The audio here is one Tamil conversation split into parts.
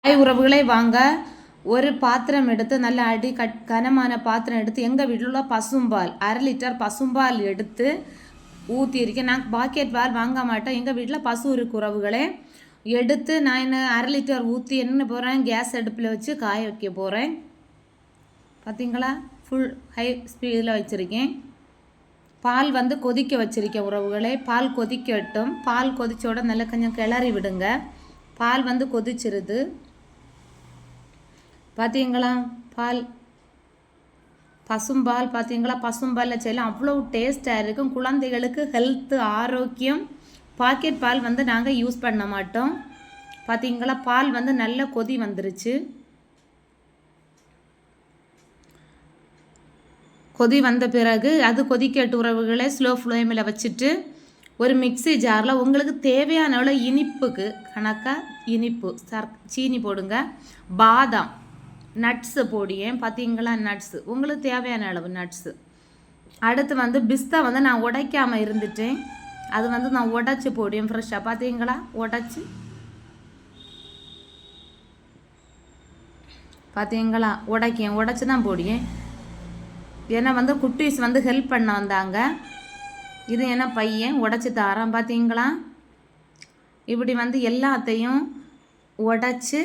ஹாய் உறவுகளே, வாங்க ஒரு பாத்திரம் எடுத்து நல்ல கனமான பாத்திரம் எடுத்து எங்கள் வீட்டில் உள்ள பசும்பால் 1/2 லிட்டர் பசும்பால் எடுத்து ஊற்றியிருக்கேன். நான் பாக்கெட் பால் வாங்க மாட்டேன், எங்கள் வீட்டில் பசு இருக்கு உறவுகளே. எடுத்து நான் என்ன 1/2 லிட்டர் ஊற்றி என்ன போகிறேன், கேஸ் அடுப்பில் வச்சு காய வைக்க போகிறேன். பார்த்தீங்களா, ஃபுல் ஹை ஸ்பீடில் வச்சுருக்கேன். பால் வந்து கொதிக்க வச்சுருக்கேன் உறவுகளே. பால் கொதிக்கட்டும். பால் கொதிச்சோட நல்லா கொஞ்சம் கிளறி விடுங்க. பால் வந்து கொதிச்சிருது பார்த்தீங்களா. பால் பசும்பால் பார்த்தீங்களா. பசும்பாலில் செய்யலாம், அவ்வளோ டேஸ்ட்டாக இருக்கும். குழந்தைகளுக்கு ஹெல்த்து, ஆரோக்கியம். பாக்கெட் பால் வந்து நாங்கள் யூஸ் பண்ண மாட்டோம். பார்த்தீங்களா, பால் வந்து நல்ல கொதி வந்துருச்சு. கொதி வந்த பிறகு அது கொதிக்கட்டு உறவுகளை ஸ்லோ ஃப்ளேமில் வச்சுட்டு ஒரு மிக்சி ஜாரில் உங்களுக்கு தேவையான அளவு இனிப்புக்கு கணக்காக இனிப்பு சீனி போடுங்க. பாதாம் நட்ஸு போடியேன் பார்த்தீங்களா. நட்ஸு உங்களுக்கு தேவையான அளவு நட்ஸு. அடுத்து வந்து பிஸ்தா வந்து நான் உடைக்காமல் இருந்துட்டேன், அது வந்து நான் உடச்சி போடியேன் ஃப்ரெஷ்ஷாக. பார்த்தீங்களா, பார்த்தீங்களா உடைச்சி தான் போடியேன். ஏன்னா வந்து குட்டீஸ் வந்து ஹெல்ப் பண்ண வந்தாங்க. இது என்ன பையன் உடச்சி தாரான். பார்த்தீங்களா, இப்படி வந்து எல்லாத்தையும் உடச்சி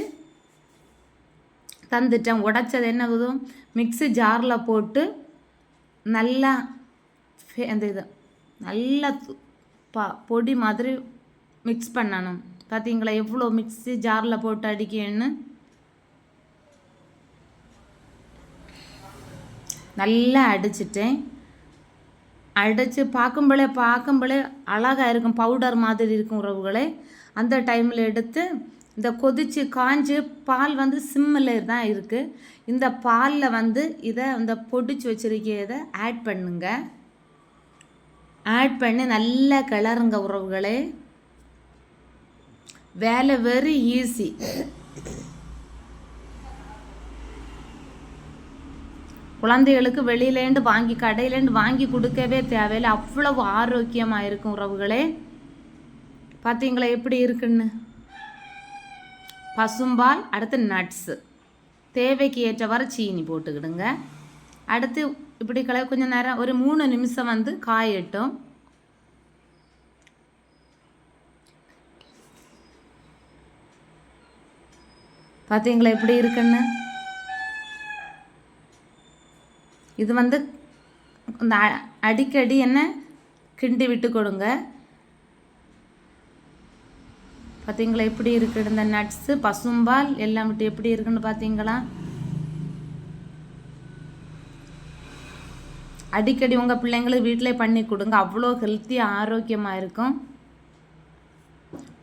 தந்துட்டேன். உடைச்சது என்னதும் மிக்ஸி ஜாரில் போட்டு நல்லா அந்த இது நல்லா பொடி மாதிரி மிக்ஸ் பண்ணணும். பார்த்தீங்களா எவ்வளோ மிக்ஸி ஜாரில் போட்டு அடிக்கணும்னு. நல்லா அடிச்சிட்டேன். அடித்து பார்க்கும்போதே அழகாக இருக்கும், பவுடர் மாதிரி இருக்கும் உறவுகளே. அந்த டைமில் எடுத்து இந்த கொதிச்சு காஞ்சு பால் வந்து சிம்மில் தான் இருக்குது. இந்த பாலில் வந்து இதை இந்த பொடிச்சு வச்சுருக்கிறத ஆட் பண்ணுங்க. ஆட் பண்ணி நல்லா கிளறுங்க உறவுகளே. வேலை வெரி ஈஸி. குழந்தைகளுக்கு வெளியிலேருந்து கடையிலேருந்து வாங்கி கொடுக்கவே தேவையில்லை, அவ்வளவு ஆரோக்கியமாக இருக்கும் உறவுகளே. பார்த்தீங்களா எப்படி இருக்குன்னு. பசும்பால், அடுத்து நட்ஸு, தேவைக்கு ஏற்றவாறு சீனி போட்டுக்கிடுங்க. அடுத்து இப்படி கொஞ்சம் நேரம் ஒரு 3 நிமிஷம் வந்து காயட்டும். பார்த்தீங்களா எப்படி இருக்குன்னு. இது வந்து இந்த அடிக்கடி என்ன கிண்டி விட்டு கொடுங்க. பார்த்தீங்களா எப்படி இருக்குது. இந்த நட்ஸு, பசும்பால் எல்லாம் விட்டு எப்படி இருக்குன்னு பார்த்தீங்களா. அடிக்கடி உங்கள் பிள்ளைங்களுக்கு வீட்டிலே பண்ணி கொடுங்க, அவ்வளோ ஹெல்த்தியாக ஆரோக்கியமாக இருக்கும்.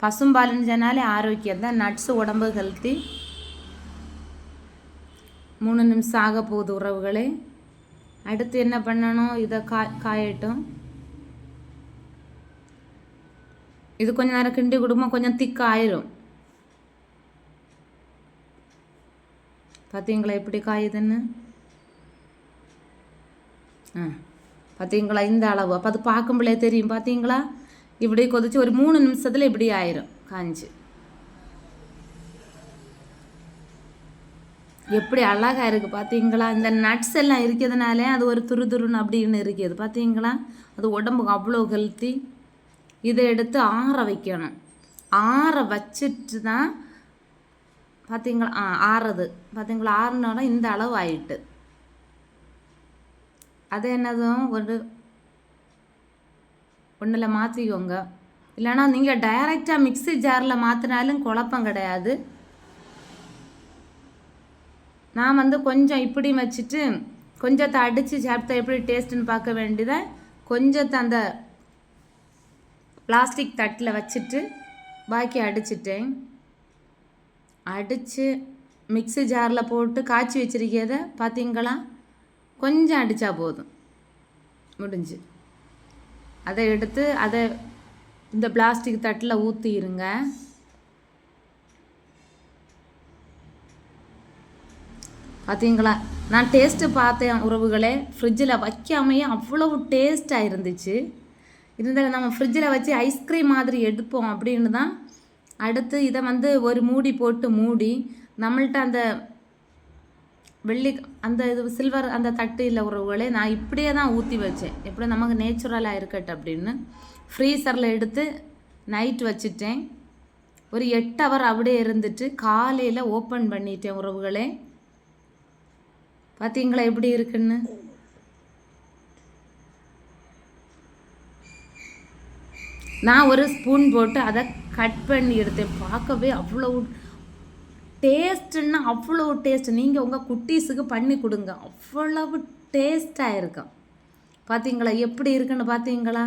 பசும்பால்னு சொன்னாலே ஆரோக்கியம் தான். நட்ஸு உடம்பு ஹெல்த்தி. 3 நிமிஷம் ஆக போகுது உறவுகளே. அடுத்து என்ன பண்ணணும், இதை காயட்டும். இது கொஞ்சம் நேரம் கிண்டி கொடுமா, கொஞ்சம் திக்காயிரும். பார்த்தீங்களா எப்படி காயுதுன்னு. பார்த்தீங்களா இந்த அளவு. அப்போ அது பார்க்கும்போதே தெரியும். பார்த்தீங்களா இப்படி கொதிச்சு ஒரு 3 நிமிஷத்தில் இப்படி ஆயிரும் காஞ்சி. எப்படி அழகாக இருக்குது பார்த்தீங்களா. இந்த நட்ஸ் எல்லாம் இருக்கிறதுனாலே அது ஒரு துருதுருன்னு அப்படின்னு இருக்குது. பார்த்தீங்களா, அது உடம்புக்கு அவ்வளோ ஹெல்த்தி. இதை எடுத்து ஆற வைக்கணும். ஆற வச்சுட்டு தான் பார்த்தீங்களா ஆறுது. பார்த்தீங்களா ஆறுனோட இந்த அளவு ஆயிட்டு. அது என்னதும் ஒன்றில் மாற்றிக்கோங்க. இல்லைனா நீங்கள் டைரெக்டாக மிக்ஸி ஜாரில் மாற்றினாலும் குழப்பம் கிடையாது. நான் வந்து கொஞ்சம் இப்படி வச்சுட்டு கொஞ்சத்தை அடித்து சாப்பிட்டா எப்படி டேஸ்ட்டுன்னு பார்க்க வேண்டியதை கொஞ்சத்தை அந்த பிளாஸ்டிக் தட்டில் வச்சுட்டு பாக்கி அடிச்சிட்டேன். அடித்து மிக்ஸி ஜாரில் போட்டு காய்ச்சி வச்சுருக்கிறத பார்த்தீங்களா, கொஞ்சம் அடித்தா போதும், முடிஞ்சு. அதை எடுத்து அதை இந்த பிளாஸ்டிக் தட்டில் ஊற்றிடுங்க. பார்த்தீங்களா, நான் டேஸ்ட்டு பார்த்தேன் உறவுகளே. ஃப்ரிட்ஜில் வைக்காமையே அவ்வளவு டேஸ்ட்டாக இருந்துச்சு. இருந்தாலும் நம்ம ஃப்ரிட்ஜில் வச்சு ஐஸ்கிரீம் மாதிரி எடுப்போம் அப்படின்னு தான் அடுத்து இதை வந்து ஒரு மூடி போட்டு மூடி நம்மள்ட்ட அந்த வெள்ளி அந்த இது சில்வர் அந்த தட்டு இல்லை உறவுகளே, நான் இப்படியே தான் ஊற்றி வச்சேன், எப்படி நமக்கு நேச்சுரலாக இருக்கட்டும் அப்படின்னு. ஃப்ரீசரில் எடுத்து நைட் வச்சுட்டேன். ஒரு 8 ஹவர் அப்படியே இருந்துட்டு காலையில் ஓப்பன் பண்ணிட்டேன் உறவுகளே. பார்த்தீங்களா எப்படி இருக்குன்னு? நான் ஒரு ஸ்பூன் போட்டு அதை கட் பண்ணி எடுத்தேன். பார்க்கவே அவ்வளோ டேஸ்ட்டுன்னா அவ்வளோ டேஸ்ட். நீங்கள் உங்கள் குட்டீஸுக்கு பண்ணி கொடுங்க, அவ்வளவு டேஸ்டாக இருக்கும். பார்த்தீங்களா எப்படி இருக்குன்னு? பார்த்தீங்களா?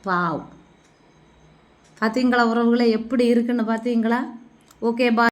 பாவ், பார்த்தீங்களா உறவுகளை எப்படி இருக்குன்னு? பார்த்தீங்களா? ஓகே, பாய்.